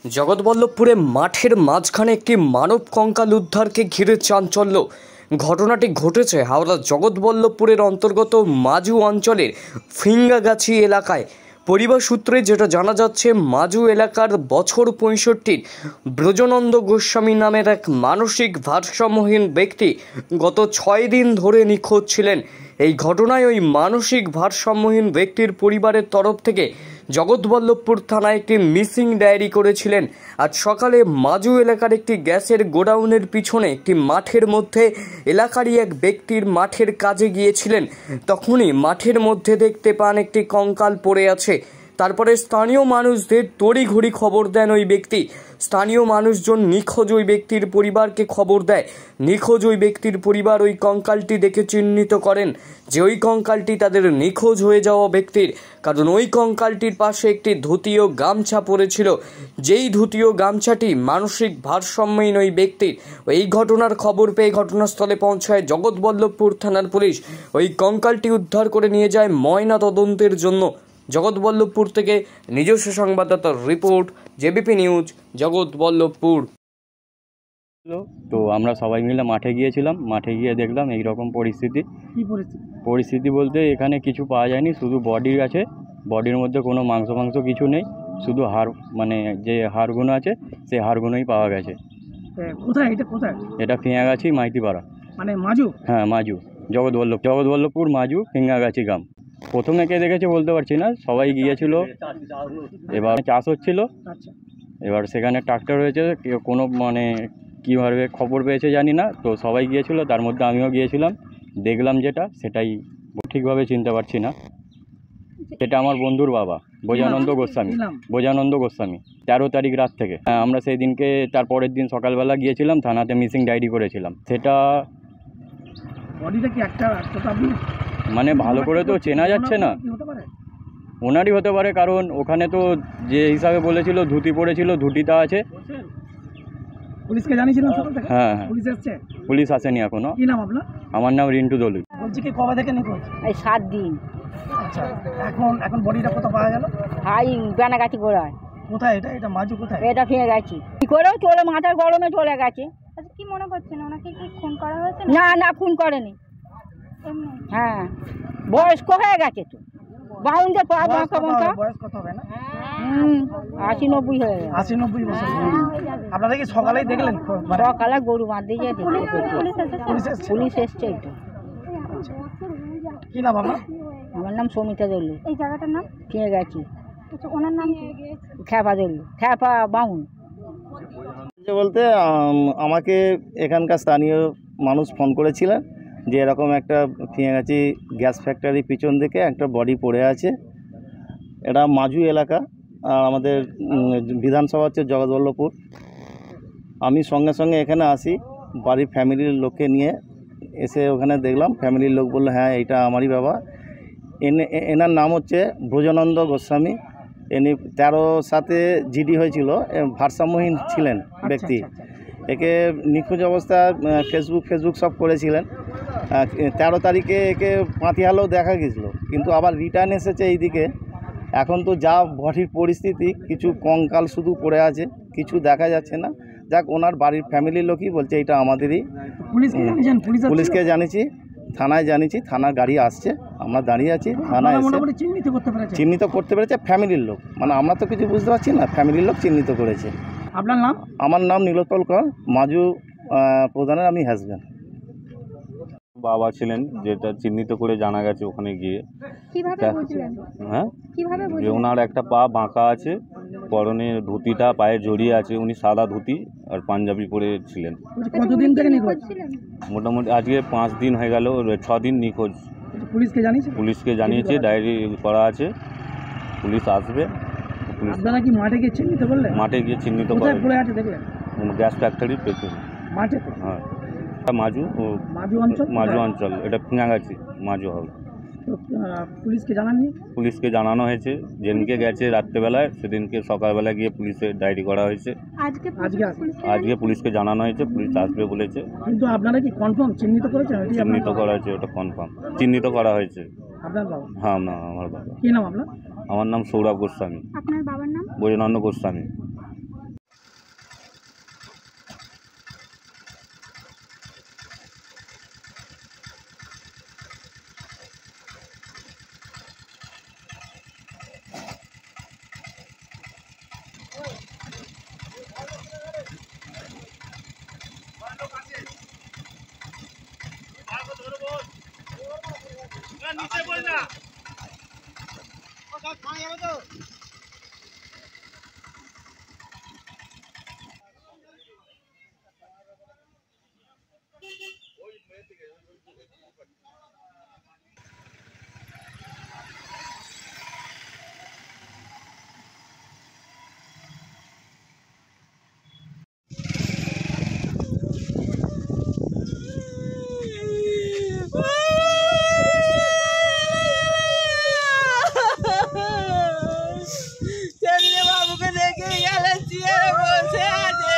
জগৎবল্লভপুরে মাঠের মাঝখানে একটি মানব কঙ্কাল উদ্ধারকে ঘিরে চাঞ্চল্য। ঘটনাটি ঘটেছে হাওড়া জগৎবল্লভপুরের অন্তর্গত মাজু অঞ্চলের ফিঙ্গাগাছি এলাকায়। পরিবার সূত্রে যেটা জানা যাচ্ছে, মাজু এলাকার বছর ৬৫ ব্রজনন্দ গোস্বামী নামের এক মানসিক ভারসাম্যহীন ব্যক্তি গত ৬ দিন ধরে নিখোঁজ ছিলেন। এই ঘটনায় ওই মানসিক ভারসাম্যহীন ব্যক্তির পরিবারের তরফ থেকে জগৎবল্লভপুর থানায় একটি মিসিং ডায়েরি করেছিলেন। আজ সকালে মাজু এলাকার একটি গ্যাসের গোডাউনের পিছনে একটি মাঠের মধ্যে এলাকারই এক ব্যক্তির মাঠের কাজে গিয়েছিলেন। তখনই মাঠের মধ্যে দেখতে পান একটি কঙ্কাল পড়ে আছে। তারপরে স্থানীয় মানুষদের তড়িঘড়ি খবর দেন ওই ব্যক্তি। স্থানীয় মানুষজন নিখোঁজ ওই ব্যক্তির পরিবারকে খবর দেয়। নিখোঁজ ওই ব্যক্তির পরিবার ওই কঙ্কালটি দেখে চিহ্নিত করেন যে ওই কঙ্কালটি তাদের নিখোঁজ হয়ে যাওয়া ব্যক্তির, কারণ ওই কঙ্কালটির পাশে একটি ধুতি ও গামছা পড়েছিল, যেই ধুতি ও গামছাটি মানসিক ভারসাম্যহীন ওই ব্যক্তির। এই ঘটনার খবর পেয়ে ঘটনাস্থলে পৌঁছায় জগৎবল্লভপুর থানার পুলিশ। ওই কঙ্কালটি উদ্ধার করে নিয়ে যায় ময়না তদন্তের জন্য। জগৎবল্লভপুর থেকে নিজস্ব সংবাদদাতার রিপোর্ট, জেবিপি নিউজ, জগৎবল্লভপুর। তো আমরা সবাই মিলে মাঠে গিয়েছিলাম। মাঠে গিয়ে দেখলাম এই রকম পরিস্থিতি। পরিস্থিতি বলতে এখানে কিছু পাওয়া যায়নি, শুধু বডি আছে। বডির মধ্যে কোনো মাংস কিছু নেই, শুধু হাড়, মানে যে হাড়গুলো আছে সেই হাড়গুলোই পাওয়া গেছে। কোথায় এটা? কোথায় এটা ফিঙাগাছি মাইতিপাড়া, মানে মাজু? হ্যাঁ মাজু, জগৎবল্লভপুর মাজু ফিঙাগাছি গ্রাম। প্রথমে কে দেখেছে বলতে পারছি না, সবাই গিয়েছিল। এবার চাষ হচ্ছিল, এবার সেখানে ট্রাক্টর হয়েছে, কোনো মানে কীভাবে খবর পেয়েছে জানি না। তো সবাই গিয়েছিল, তার মধ্যে আমিও গিয়েছিলাম। দেখলাম যেটা, সেটাই ঠিকভাবে চিনতে পারছি না। সেটা আমার বন্ধুর বাবা বোজানন্দ গোস্বামী। 13 তারিখ রাত থেকে। হ্যাঁ, আমরা সেই দিনকে তার পরের দিন সকালবেলা গিয়েছিলাম থানাতে, মিসিং ডায়েরি করেছিলাম। সেটা মানে ভালো করে তো চেনা যাচ্ছে না, ওনারই হতে পারে, কারণ ওখানে তো যে হিসাবে বলেছিল ধুতি পড়েছিল, ধুতিটা আছে। পুলিশকে জানিয়েছিলাম? হ্যাঁ, পুলিশ এসেছে? পুলিশ আসেনি এখনো। কি নাম আপনার? আমার নাম রিন্টু দলু। বলছি কি কবে থেকে নিখোঁজ? এই 7 দিন। আচ্ছা, এখন বডিটা কোথাও পাওয়া গেল? হাই বেনাগাছি গোড়ায়। কোথায় এটা? এটা মাজু কোথায়? এটা ফিরে গেছি কি করেও চলে, মাথার গরমে চলে গেছে। আচ্ছা, কি মনে করছেন ওনাকে কি খুন করা হয়েছে? না, খুন করেনি। এমনি? হ্যাঁ, বয়স্ক হয়ে গেছে তো, বাউন্ডে পা বাঁকা বাঁকা। বয়স কত হবে না? 80-90 হয়ে গেছে। 80-90 বছর। আপনারা কি সকালেই দেখলেন? সকালে গরু বাঁধতে গিয়ে পুলিশ এসছে। এটা কি নাম আপনার? আমার নাম সমিতা দলু। এই জায়গাটার নাম? ফিরে গেছি। আচ্ছা, ওনার নাম কি? খ্যাপা দলু, খ্যাপা বাউন। বলতে আমাকে এখানকার স্থানীয় মানুষ ফোন করেছিলেন যে এরকম একটা ফিঙাগাছি গ্যাস ফ্যাক্টরি পিছন দিকে একটা বডি পড়ে আছে। এটা মাজু এলাকা, আর আমাদের বিধানসভা হচ্ছে জগৎবল্লভপুর। আমি সঙ্গে সঙ্গে এখানে আসি, বাড়ির ফ্যামিলির লোককে নিয়ে এসে ওখানে দেখলাম। ফ্যামিলির লোক বললো হ্যাঁ এটা আমারই বাবা। এনার নাম হচ্ছে ব্রজনন্দ গোস্বামী। ইনি 13 জিডি হয়েছিল, ভারসাম্যহীন ছিলেন ব্যক্তি। একে নিখোঁজ অবস্থা ফেসবুক সব করেছিলেন। 13 তারিখে একে পাতিহালেও দেখা গেছিলো, কিন্তু আবার রিটার্ন এসেছে এইদিকে। এখন তো যা বডির পরিস্থিতি, কিছু কঙ্কাল শুধু পড়ে আছে, কিছু দেখা যাচ্ছে না। যাক, ওনার বাড়ির ফ্যামিলির লোকই বলছে এটা আমাদেরই। পুলিশকে জানিয়েছি, থানায় জানিয়েছি, থানার গাড়ি আসছে, আমরা দাঁড়িয়ে আছি। থানায় এসে চিহ্নিত করতে পেরেছে ফ্যামিলির লোক, মানে আমরা তো কিছু বুঝতে পারছি না, ফ্যামিলির লোক চিহ্নিত করেছে। আপনার নাম? আমার নাম নীলোৎপল কর, মাজু প্রধানের আমি হাজব্যান্ড। বাবা ছিলেন, যেটা চিহ্নিত করে জানা গেছে ওখানে গিয়ে। কিভাবে বুঝলেন? হ্যাঁ, কিভাবে যে বুঝলেন? ওনার একটা পা বাঁকা আছে, পরনে ধুতিটা পায়ে জড়িয়ে আছে। উনি সাদা ধুতি আর পাঞ্জাবি পরে ছিলেন। কতদিন থেকে নিখোঁজ? মোটামুটি আজকে 5 দিন হয়ে গেল, 6 দিন নিখোঁজ। পুলিশকে জানিয়েছে, ডায়েরি করা আছে, পুলিশ আসবে। আপনারা কি মাঠে গিয়ে চিহ্নিত করলেন? মাঠে গিয়ে চিহ্নিত কোথায় পড়ে আছে দেখলেন? গ্যাস ফ্যাক্টরির পেছনে মাঠে? হ্যাঁ, মাজু অঞ্চল, এটা ফিঙাগাছি মাজু হবে। পুলিশকে জানাননি? পুলিশকে জানানো হয়েছে, যেদিনকে গেছে রাত্রেবেলায়, সেদিনকে সকালবেলা গিয়ে পুলিশে ডায়েরি করা হয়েছে। আজকে পুলিশকে জানানো হয়েছে, পুলিশ আসবে বলেছে। কিন্তু আপনারা কি কনফার্ম চিহ্নিত করেছেন? চিহ্নিত করা হয়েছে, ওটা কনফার্ম চিহ্নিত করা হয়েছে। আপনার বাবা? হ্যাঁ, না, আমার বাবা। কি নাম আপনার? আমার নাম সৌরভ গোস্বামী। আপনার বাবার নাম? বোজানন্দ গোস্বামী। বাবুকে দেখে গেলে চেয়ারে বসে আছে